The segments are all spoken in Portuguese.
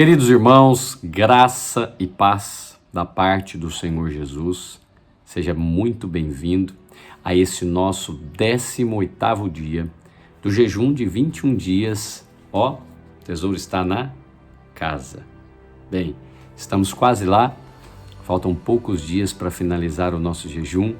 Queridos irmãos, graça e paz da parte do Senhor Jesus. Seja muito bem-vindo a esse nosso 18º dia do jejum de 21 dias. Ó, o tesouro está na casa. Bem, estamos quase lá, faltam poucos dias para finalizar o nosso jejum,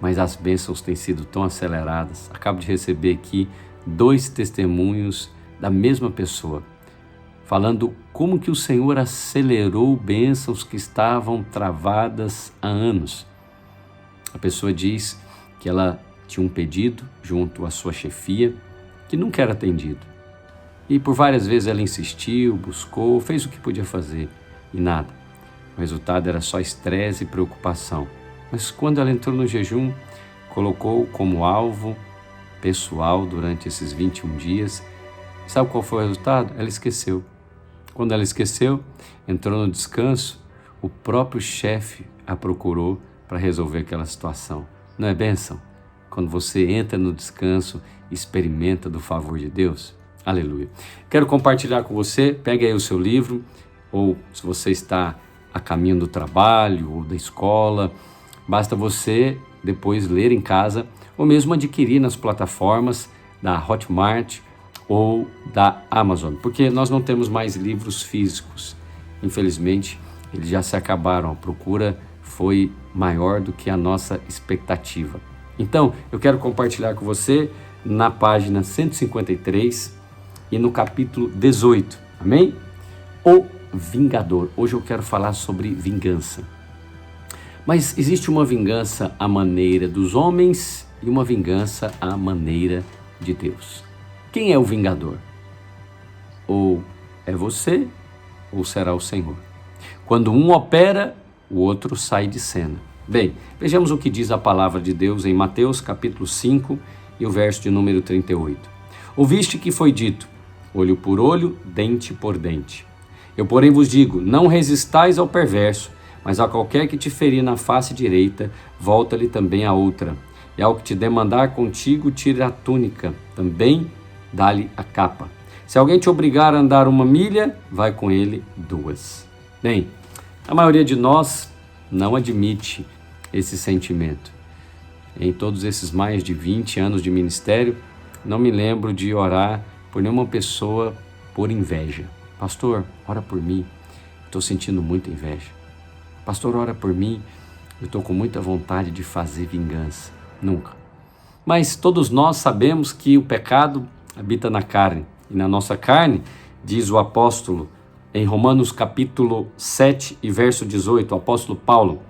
mas as bênçãos têm sido tão aceleradas. Acabo de receber aqui 2 testemunhos da mesma pessoa, falando como que o Senhor acelerou bênçãos que estavam travadas há anos. A pessoa diz que ela tinha um pedido junto à sua chefia que nunca era atendido. E por várias vezes ela insistiu, buscou, fez o que podia fazer e nada. O resultado era só estresse e preocupação. Mas quando ela entrou no jejum, colocou como alvo pessoal durante esses 21 dias. Sabe qual foi o resultado? Ela esqueceu. Quando ela esqueceu, entrou no descanso, o próprio chefe a procurou para resolver aquela situação. Não é bênção? Quando você entra no descanso, experimenta do favor de Deus. Aleluia. Quero compartilhar com você, pegue aí o seu livro, ou se você está a caminho do trabalho ou da escola, basta você depois ler em casa, ou mesmo adquirir nas plataformas da Hotmart ou da Amazon, porque nós não temos mais livros físicos. Infelizmente, eles já se acabaram, a procura foi maior do que a nossa expectativa. Então, eu quero compartilhar com você na página 153 e no capítulo 18, amém? O Vingador. Hoje eu quero falar sobre vingança. Mas existe uma vingança à maneira dos homens e uma vingança à maneira de Deus. Quem é o vingador? Ou é você, ou será o Senhor? Quando um opera, o outro sai de cena. Bem, vejamos o que diz a palavra de Deus em Mateus capítulo 5 e o verso de número 38. Ouviste que foi dito, olho por olho, dente por dente. Eu, porém, vos digo, não resistais ao perverso, mas a qualquer que te ferir na face direita, volta-lhe também a outra. E ao que te demandar contigo, tira a túnica, também dá-lhe a capa. Se alguém te obrigar a andar 1 milha, vai com ele 2. Bem, a maioria de nós não admite esse sentimento. Em todos esses mais de 20 anos de ministério, não me lembro de orar por nenhuma pessoa por inveja. Pastor, ora por mim, estou sentindo muita inveja. Pastor, ora por mim, eu estou com muita vontade de fazer vingança. Nunca. Mas todos nós sabemos que o pecado habita na carne. E na nossa carne, diz o apóstolo em Romanos capítulo 7 e verso 18, o apóstolo Paulo,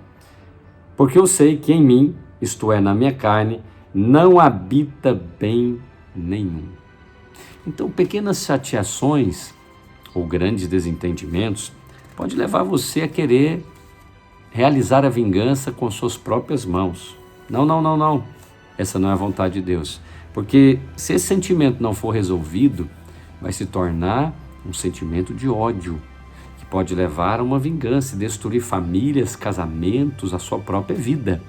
porque eu sei que em mim, isto é, na minha carne, não habita bem nenhum. Então, pequenas chateações ou grandes desentendimentos pode levar você a querer realizar a vingança com suas próprias mãos. Não. Essa não é a vontade de Deus. Porque se esse sentimento não for resolvido, vai se tornar um sentimento de ódio, que pode levar a uma vingança e destruir famílias, casamentos, a sua própria vida.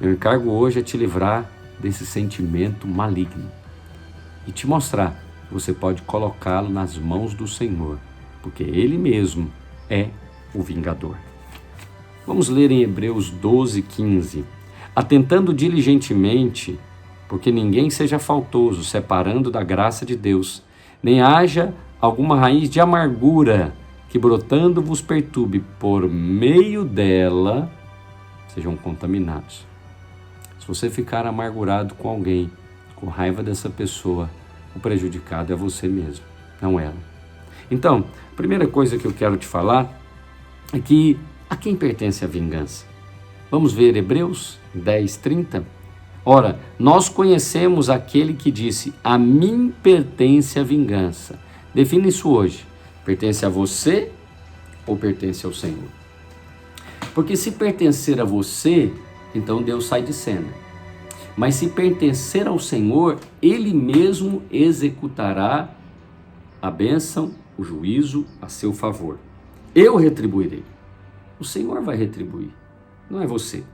Meu encargo hoje é te livrar desse sentimento maligno e te mostrar que você pode colocá-lo nas mãos do Senhor, porque Ele mesmo é o vingador. Vamos ler em Hebreus 12:15. Atentando diligentemente, porque ninguém seja faltoso, separando da graça de Deus, nem haja alguma raiz de amargura que brotando vos perturbe, por meio dela sejam contaminados. Se você ficar amargurado com alguém, com raiva dessa pessoa, o prejudicado é você mesmo, não ela. Então, a primeira coisa que eu quero te falar é que a quem pertence a vingança? Vamos ver Hebreus 10:30? Ora, nós conhecemos aquele que disse, a mim pertence a vingança. Define isso hoje. Pertence a você ou pertence ao Senhor? Porque se pertencer a você, então Deus sai de cena. Mas se pertencer ao Senhor, Ele mesmo executará a bênção, o juízo a seu favor. Eu retribuirei. O Senhor vai retribuir, não é você.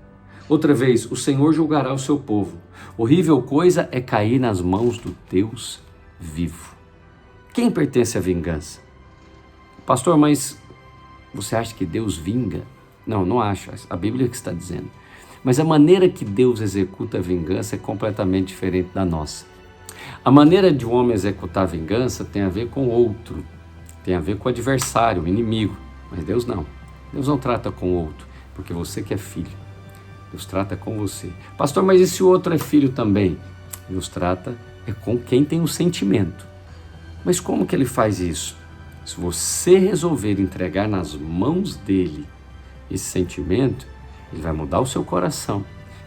Outra vez, o Senhor julgará o seu povo. Horrível coisa é cair nas mãos do Deus vivo. Quem pertence à vingança? Pastor, mas você acha que Deus vinga? Não, não acho. A Bíblia que está dizendo. Mas a maneira que Deus executa a vingança é completamente diferente da nossa. A maneira de um homem executar a vingança tem a ver com o outro, tem a ver com o adversário, o inimigo. Mas Deus não. Deus não trata com o outro, porque você que é filho. Deus trata com você. Pastor, mas e se o outro é filho também? Deus trata com quem tem o sentimento. Mas como que ele faz isso? Se você resolver entregar nas mãos dele esse sentimento, ele vai mudar o seu coração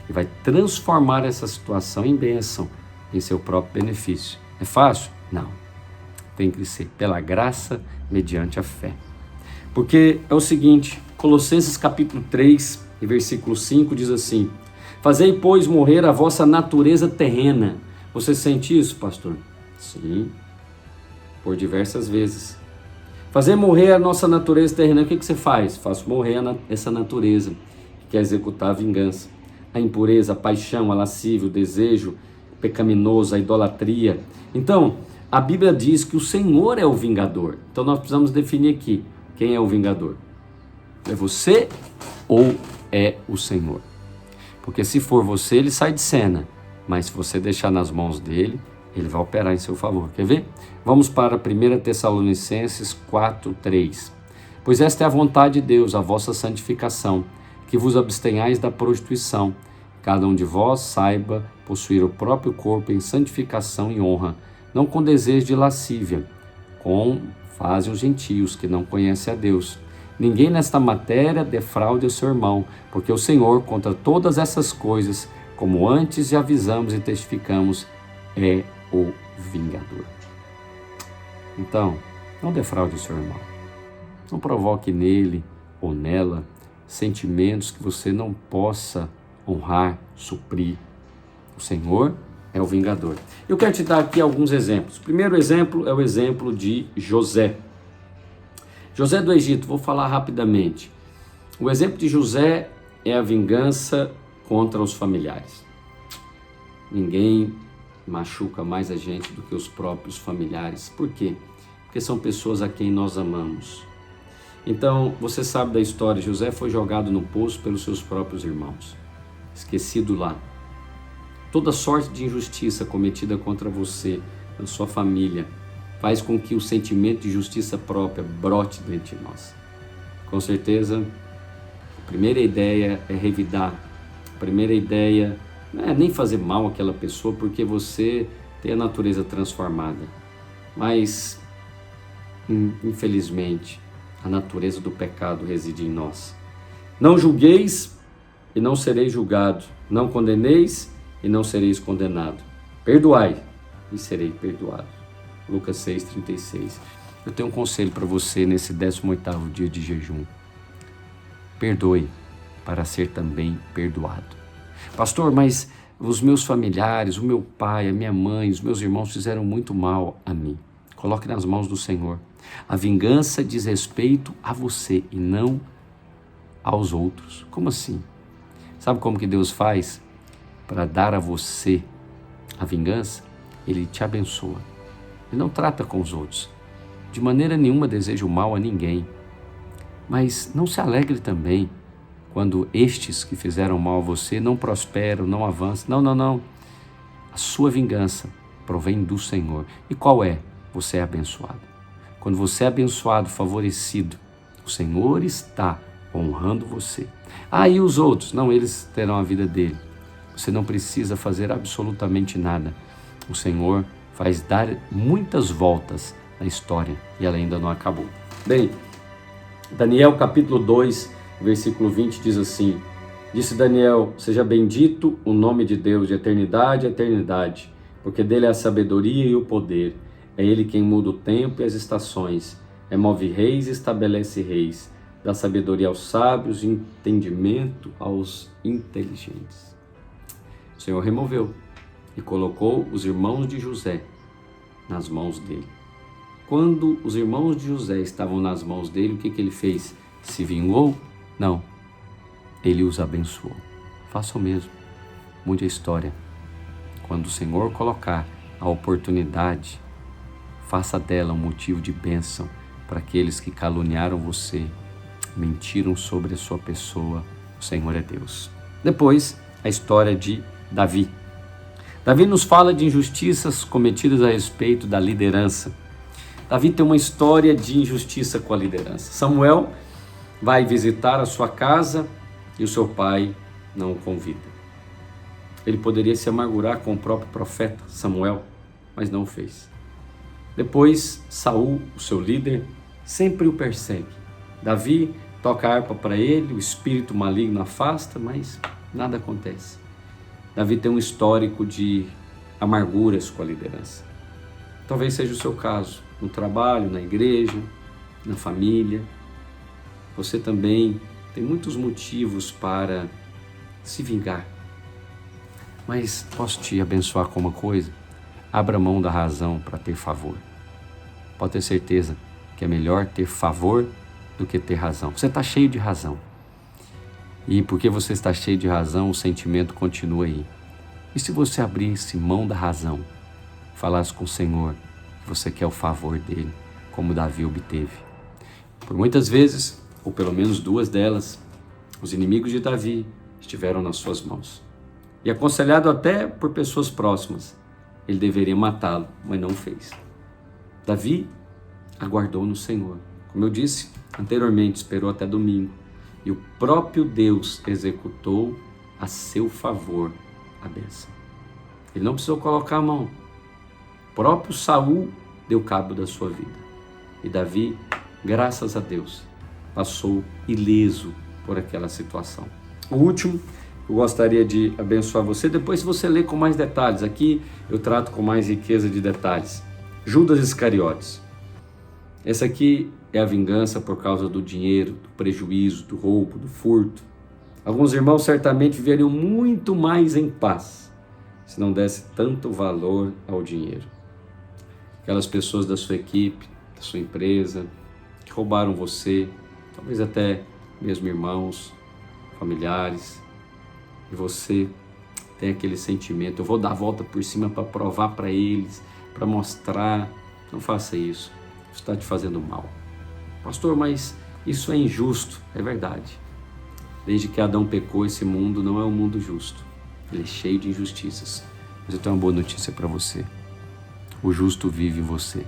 e vai transformar essa situação em bênção, em seu próprio benefício. É fácil? Não. Tem que ser pela graça, mediante a fé. Porque é o seguinte, Colossenses capítulo 3, e versículo 5 diz assim: fazei, pois, morrer a vossa natureza terrena. Você sente isso, pastor? Sim, por diversas vezes. Fazer morrer a nossa natureza terrena, o que você faz? Faço morrer essa natureza, que quer executar a vingança. A impureza, a paixão, a lascívia, o desejo pecaminoso, a idolatria. Então, a Bíblia diz que o Senhor é o vingador. Então nós precisamos definir aqui, quem é o vingador? É você ou é o Senhor? Porque se for você, ele sai de cena. Mas se você deixar nas mãos dele, ele vai operar em seu favor. Quer ver? Vamos para 1 Tessalonicenses 4:3. Pois esta é a vontade de Deus, a vossa santificação, que vos abstenhais da prostituição. Cada um de vós saiba possuir o próprio corpo em santificação e honra, não com desejo de lascívia, como fazem os gentios que não conhecem a Deus. Ninguém nesta matéria defraude o seu irmão, porque o Senhor, contra todas essas coisas, como antes avisamos e testificamos, é o vingador. Então, não defraude o seu irmão. Não provoque nele ou nela sentimentos que você não possa honrar, suprir. O Senhor é o vingador. Eu quero te dar aqui alguns exemplos. O primeiro exemplo é o exemplo de José. José do Egito, vou falar rapidamente. O exemplo de José é a vingança contra os familiares. Ninguém machuca mais a gente do que os próprios familiares. Por quê? Porque são pessoas a quem nós amamos. Então, você sabe da história, José foi jogado no poço pelos seus próprios irmãos. Esquecido lá. Toda sorte de injustiça cometida contra você, na sua família, faz com que o sentimento de justiça própria brote dentro de nós. Com certeza, a primeira ideia é revidar. A primeira ideia não é nem fazer mal àquela pessoa, porque você tem a natureza transformada. Mas, infelizmente, a natureza do pecado reside em nós. Não julgueis e não sereis julgados. Não condeneis e não sereis condenados. Perdoai e serei perdoado. Lucas 6,36. Eu tenho um conselho para você nesse 18º dia de jejum. Perdoe para ser também perdoado. Pastor, mas os meus familiares, o meu pai, a minha mãe, os meus irmãos fizeram muito mal a mim. Coloque nas mãos do Senhor. A vingança diz respeito a você e não aos outros. Como assim? Sabe como que Deus faz para dar a você a vingança? Ele te abençoa. Ele não trata com os outros. De maneira nenhuma deseja o mal a ninguém. Mas não se alegre também quando estes que fizeram mal a você não prosperam, não avançam. Não. A sua vingança provém do Senhor. E qual é? Você é abençoado. Quando você é abençoado, favorecido, o Senhor está honrando você. E os outros? Não, eles terão a vida dele. Você não precisa fazer absolutamente nada. O Senhor faz dar muitas voltas na história e ela ainda não acabou. Bem, Daniel capítulo 2, versículo 20 diz assim: disse Daniel, seja bendito o nome de Deus de eternidade a eternidade, porque dele é a sabedoria e o poder. É ele quem muda o tempo e as estações, remove reis e estabelece reis, dá sabedoria aos sábios e entendimento aos inteligentes. O Senhor removeu e colocou os irmãos de José nas mãos dele. Quando os irmãos de José estavam nas mãos dele, o que ele fez? Se vingou? Não. Ele os abençoou. Faça o mesmo. Mude a história. Quando o Senhor colocar a oportunidade, faça dela um motivo de bênção para aqueles que caluniaram você, mentiram sobre a sua pessoa. O Senhor é Deus. Depois, a história de Davi. Davi nos fala de injustiças cometidas a respeito da liderança. Davi tem uma história de injustiça com a liderança. Samuel vai visitar a sua casa e o seu pai não o convida. Ele poderia se amargurar com o próprio profeta Samuel, mas não o fez. Depois, Saul, o seu líder, sempre o persegue. Davi toca a harpa para ele, o espírito maligno afasta, mas nada acontece. Davi tem um histórico de amarguras com a liderança. Talvez seja o seu caso, no trabalho, na igreja, na família. Você também tem muitos motivos para se vingar. Mas posso te abençoar com uma coisa? Abra mão da razão para ter favor. Pode ter certeza que é melhor ter favor do que ter razão. Você está cheio de razão. E porque você está cheio de razão, o sentimento continua aí. E se você abrisse mão da razão, falasse com o Senhor que você quer o favor dele, como Davi obteve? Por muitas vezes, ou pelo menos duas delas, os inimigos de Davi estiveram nas suas mãos. E aconselhado até por pessoas próximas, ele deveria matá-lo, mas não fez. Davi aguardou no Senhor. Como eu disse anteriormente, esperou até domingo. E o próprio Deus executou a seu favor a bênção. Ele não precisou colocar a mão. O próprio Saul deu cabo da sua vida. E Davi, graças a Deus, passou ileso por aquela situação. O último, eu gostaria de abençoar você, depois você lê com mais detalhes. Aqui eu trato com mais riqueza de detalhes. Judas Iscariotes. Essa aqui é a vingança por causa do dinheiro, do prejuízo, do roubo, do furto. Alguns irmãos certamente viveriam muito mais em paz se não desse tanto valor ao dinheiro. Aquelas pessoas da sua equipe, da sua empresa, que roubaram você, talvez até mesmo irmãos, familiares, e você tem aquele sentimento, eu vou dar a volta por cima para provar para eles, para mostrar. Não faça isso, isso está te fazendo mal. Pastor, mas isso é injusto. É verdade. Desde que Adão pecou, esse mundo não é um mundo justo. Ele é cheio de injustiças. Mas eu tenho uma boa notícia para você. O justo vive em você.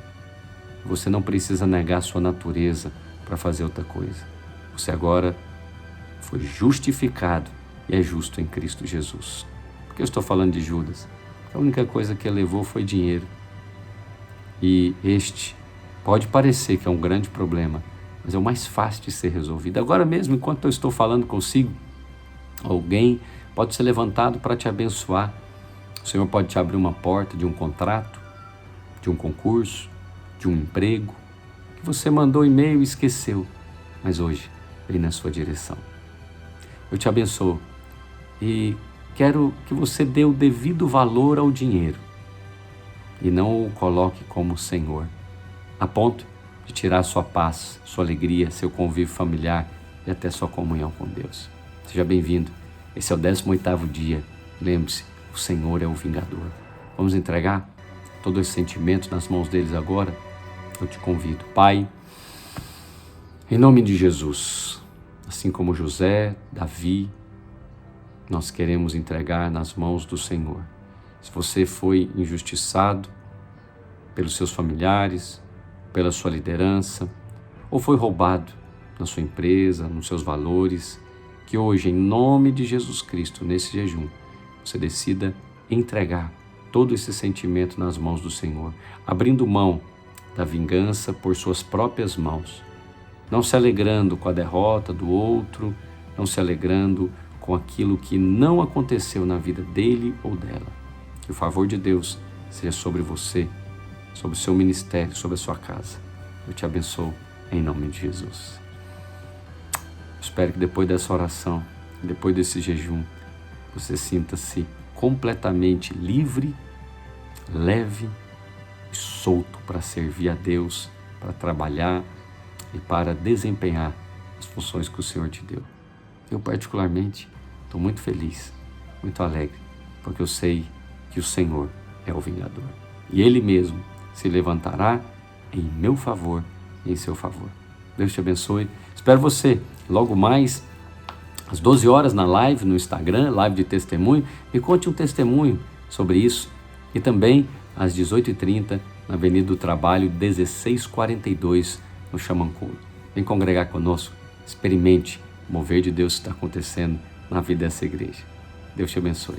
Você não precisa negar sua natureza para fazer outra coisa. Você agora foi justificado e é justo em Cristo Jesus. Por que eu estou falando de Judas? A única coisa que ele levou foi dinheiro. E este pode parecer que é um grande problema, mas é o mais fácil de ser resolvido. Agora mesmo, enquanto eu estou falando consigo, alguém pode ser levantado para te abençoar. O Senhor pode te abrir uma porta de um contrato, de um concurso, de um emprego, que você mandou e-mail e esqueceu, mas hoje vem na sua direção. Eu te abençoo e quero que você dê o devido valor ao dinheiro e não o coloque como Senhor, a ponto de tirar sua paz, sua alegria, seu convívio familiar e até sua comunhão com Deus. Seja bem-vindo. Esse é o 18º dia. Lembre-se, o Senhor é o vingador. Vamos entregar todo esse sentimento nas mãos deles agora? Eu te convido. Pai, em nome de Jesus, assim como José, Davi, nós queremos entregar nas mãos do Senhor. Se você foi injustiçado pelos seus familiares, pela sua liderança, ou foi roubado na sua empresa, nos seus valores, que hoje, em nome de Jesus Cristo, nesse jejum, você decida entregar todo esse sentimento nas mãos do Senhor, abrindo mão da vingança por suas próprias mãos, não se alegrando com a derrota do outro, não se alegrando com aquilo que não aconteceu na vida dele ou dela. Que o favor de Deus seja sobre você, sobre o seu ministério, sobre a sua casa. Eu te abençoo em nome de Jesus. Espero que depois dessa oração, depois desse jejum, você sinta-se completamente livre, leve e solto para servir a Deus, para trabalhar e para desempenhar as funções que o Senhor te deu. Eu particularmente estou muito feliz, muito alegre, porque eu sei que o Senhor é o vingador. E Ele mesmo se levantará em meu favor em seu favor. Deus te abençoe. Espero você logo mais às 12 horas na live no Instagram, live de testemunho. Me conte um testemunho sobre isso. E também às 18h30 na Avenida do Trabalho 1642 no Xamanculo. Vem congregar conosco. Experimente o mover de Deus que está acontecendo na vida dessa igreja. Deus te abençoe.